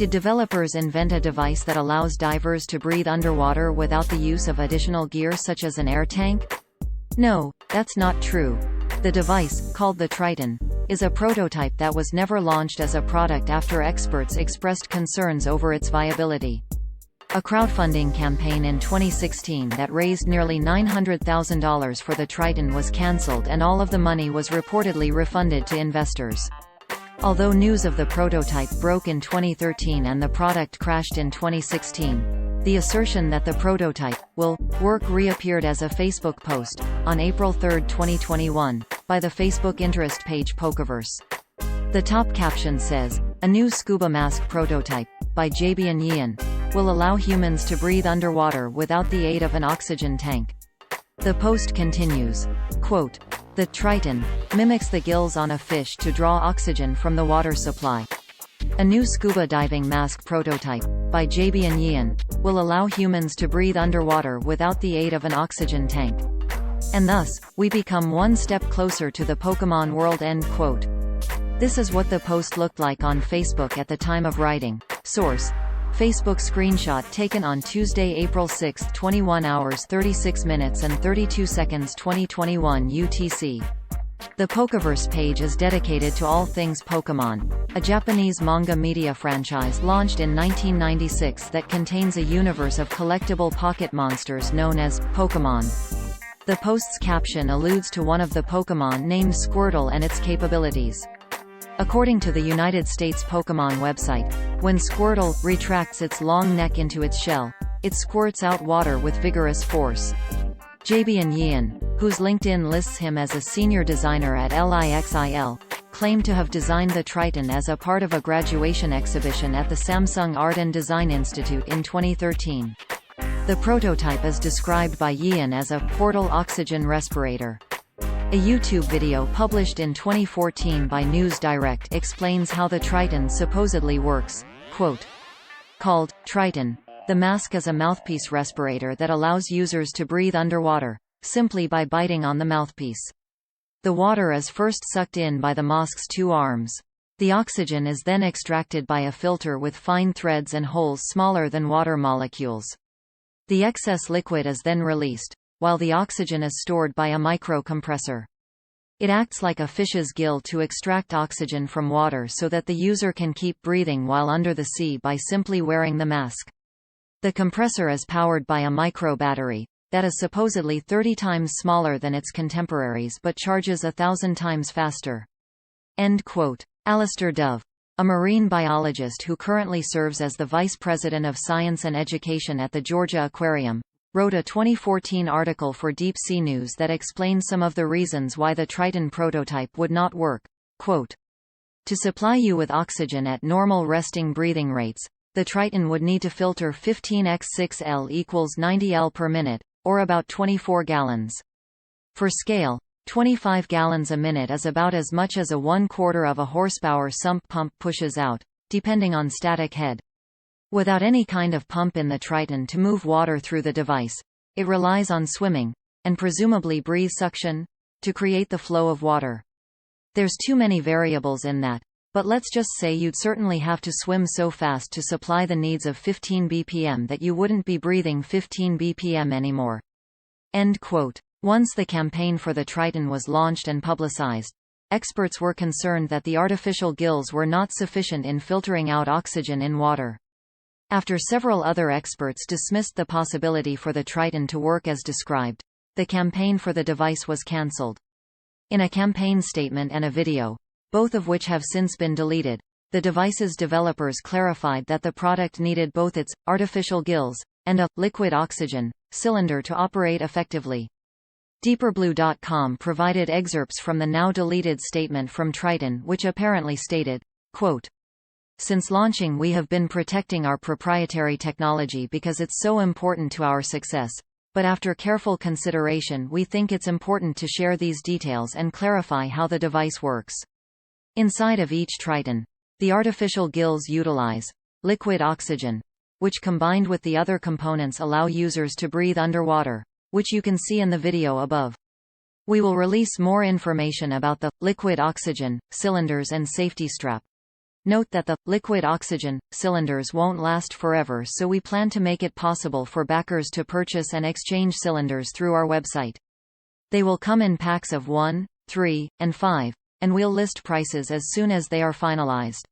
Did developers invent a device that allows divers to breathe underwater without the use of additional gear such as an air tank? No, that's not true. The device, called the Triton, is a prototype that was never launched as a product after experts expressed concerns over its viability. A crowdfunding campaign in 2016 that raised nearly $900,000 for the Triton was cancelled and all of the money was reportedly refunded to investors. Although news of the prototype broke in 2013 and the product crashed in 2016, the assertion that the prototype will work reappeared as a Facebook post, on April 3, 2021, by the Facebook interest page Pokeverse. The top caption says, "A new scuba mask prototype, by Jabian Yian, will allow humans to breathe underwater without the aid of an oxygen tank." The post continues, quote, "The Triton mimics the gills on a fish to draw oxygen from the water supply. A new scuba diving mask prototype, by Jabian Yian, will allow humans to breathe underwater without the aid of an oxygen tank. And thus, we become one step closer to the Pokemon world." End quote. This is what the post looked like on Facebook at the time of writing. Source: Facebook screenshot taken on Tuesday, April 6, 21 hours 36 minutes and 32 seconds 2021 UTC. The Pokeverse page is dedicated to all things Pokémon, a Japanese manga media franchise launched in 1996 that contains a universe of collectible pocket monsters known as Pokémon. The post's caption alludes to one of the Pokémon named Squirtle and its capabilities. According to the United States Pokémon website, when Squirtle retracts its long neck into its shell, it squirts out water with vigorous force. Jabian Yian, whose LinkedIn lists him as a senior designer at LIXIL, claimed to have designed the Triton as a part of a graduation exhibition at the Samsung Art and Design Institute in 2013. The prototype is described by Yian as a portal oxygen respirator. A YouTube video published in 2014 by News Direct explains how the Triton supposedly works. Quote, "Called Triton, the mask is a mouthpiece respirator that allows users to breathe underwater, simply by biting on the mouthpiece. The water is first sucked in by the mask's two arms. The oxygen is then extracted by a filter with fine threads and holes smaller than water molecules. The excess liquid is then released, while the oxygen is stored by a microcompressor. It acts like a fish's gill to extract oxygen from water so that the user can keep breathing while under the sea by simply wearing the mask. The compressor is powered by a micro-battery that is supposedly 30 times smaller than its contemporaries but charges 1,000 times faster." End quote. Alistair Dove, a marine biologist who currently serves as the Vice President of Science and Education at the Georgia Aquarium, wrote a 2014 article for Deep Sea News that explained some of the reasons why the Triton prototype would not work. Quote, "To supply you with oxygen at normal resting breathing rates, the Triton would need to filter 15x6L equals 90 L per minute, or about 24 gallons. For scale, 25 gallons a minute is about as much as a 1/4 of a horsepower sump pump pushes out, depending on static head. Without any kind of pump in the Triton to move water through the device, it relies on swimming, and presumably breathe suction, to create the flow of water. There's too many variables in that, but let's just say you'd certainly have to swim so fast to supply the needs of 15 bpm that you wouldn't be breathing 15 bpm anymore." End quote. Once the campaign for the Triton was launched and publicized, experts were concerned that the artificial gills were not sufficient in filtering out oxygen in water. After several other experts dismissed the possibility for the Triton to work as described, the campaign for the device was cancelled. In a campaign statement and a video, both of which have since been deleted, the device's developers clarified that the product needed both its artificial gills and a liquid oxygen cylinder to operate effectively. Deeperblue.com provided excerpts from the now deleted statement from Triton, which apparently stated, quote, "Since launching we have been protecting our proprietary technology because it's so important to our success, but after careful consideration we think it's important to share these details and clarify how the device works. Inside of each Triton, the artificial gills utilize liquid oxygen, which combined with the other components allow users to breathe underwater, which you can see in the video above. We will release more information about the liquid oxygen cylinders and safety strap Note that the liquid oxygen cylinders won't last forever, so we plan to make it possible for backers to purchase and exchange cylinders through our website. They will come in packs of 1, 3, and 5, and we'll list prices as soon as they are finalized.